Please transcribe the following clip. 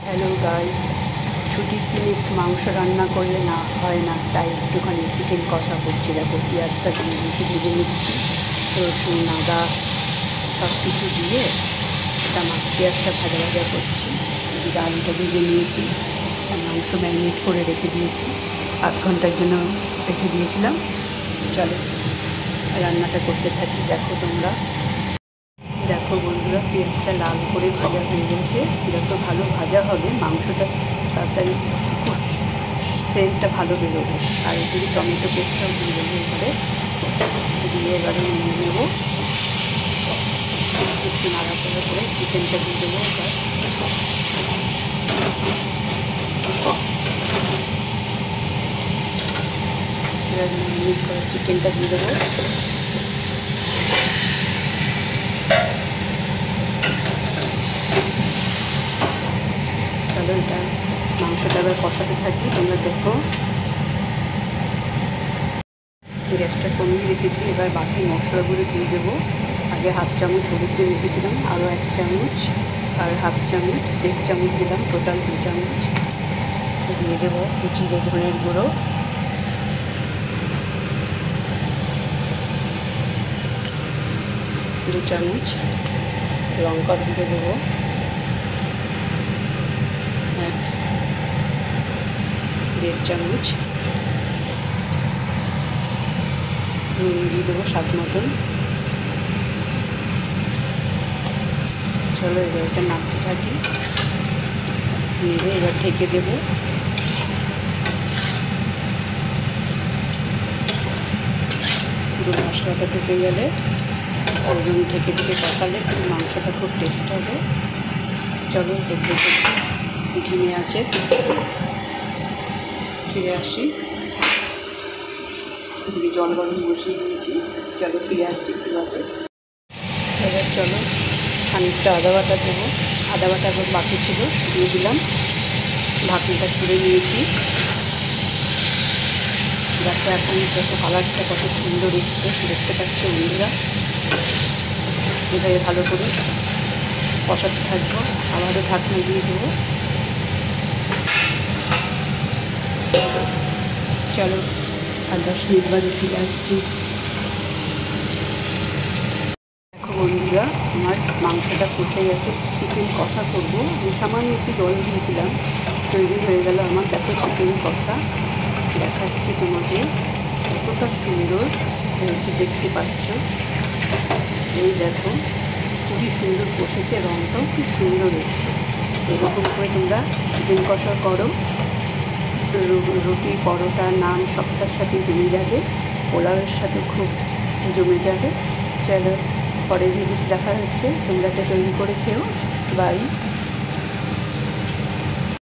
Hello guys, ছুটির দিনে একটু মাংস রান্না করলে না হয় না, তাই একটুখানি চিকেন কষা করছি। দেখো পেঁয়াজটা দিয়ে দিচ্ছি, ভেজে নিচ্ছি, রসুন আদা সব কিছু দিয়ে এটা পেঁয়াজটা ভাজা ভাজা করছি। এদিকে আলুটা ভেজে নিয়েছি, মাংস ম্যারিনেট করে রেখে দিয়েছি, 8 ঘন্টার জন্য রেখে দিয়েছিলাম। চলো রান্নাটা করতে থাকি। দেখো বন্ধুরা, পেঁয়াজটা লাল করে ভাজা হয়ে গেছে। যত ভালো ভাজা হবে মাংসটা তাড়াতাড়ি সেন্টটা ভালো বেরোবে। আর এদিকে টমেটো পেস্টটাও দিয়ে দেবো, এবারে নিয়ে নেবো, একটু নাড়াচাড়া করে চিকেনটা দিয়ে দেবো। এবার ম্যারিনেট করে চিকেনটা দিয়ে দেবো। চলো এটা মাংসটা এবার কষাতে থাকি, তোমরা দেখো। গ্যাসটা কমিয়ে রেখেছি, এবার বাকি মশলাগুলো দিয়ে দেবো। আগে 1/2 চামচ হলুদ দিয়ে রেখেছিলাম, আরও 1 চামচ, আর 1/2 চামচ, 1.5 চামচ দিলাম, টোটাল 2 চামচ দিয়ে দেবো। জিরে ধনের গুঁড়ো, দু চামচ লঙ্কা গুঁড়ো দেবো, 1.5 চামচ নুন দিয়ে দেবো স্বাদ মতন। চলো এবার এটা নাড়তে থাকি, নেড়ে এবার ঢেকে দেবো। পুরো মশলাটা ঢুকে গেলে ওরকম ঢেকে কষালে মাংসটা খুব টেস্ট হবে। চলো দেখতে ঘিমে আছে, ফিরে আসছি। এদিকে জল গরম বসিয়ে দিয়েছি, চলো ফিরে আসছি কীভাবে। এবার চলো খানিকটা আদা বাটা দেবো, আদা বাটা এবার বাকি ছিল দিয়ে দিলাম, ঢাকনাটা ছুড়ে নিয়েছি। দেখো এখন যত কালারটা কত সুন্দর এসছে, দেখতে পাচ্ছ বন্ধুরা। এভাবে ভালো করে কষাতে থাকবো, আবারও ঢাকনা দিয়ে দেবো। চলো আর 10 মিনিট বাদে ফিরে আসছি। দেখো বন্ধুরা, আমার মাংসটা কষে গেছে, চিকেন কষা করবো। আমি সামান্য একটু জল দিয়েছিলাম, তৈরি হয়ে গেল আমার। দেখো চিকেন কষা দেখাচ্ছি তোমাকে, কতটা সুন্দর হয়েছে দেখতে পাচ্ছ। এই দেখো খুবই সুন্দর কষেছে, রঙটাও খুব সুন্দর এসছে। এরকম করে তোমরা চিকেন কষা করো, রুটি পরোটা নান সবটার সাথে জমে যাবে, পোলাওয়ের সাথে খুব জমে যাবে। চলো পরের ভিডিওতে দেখা হচ্ছে, তোমরা এটা তৈরি করে খেও। বাই।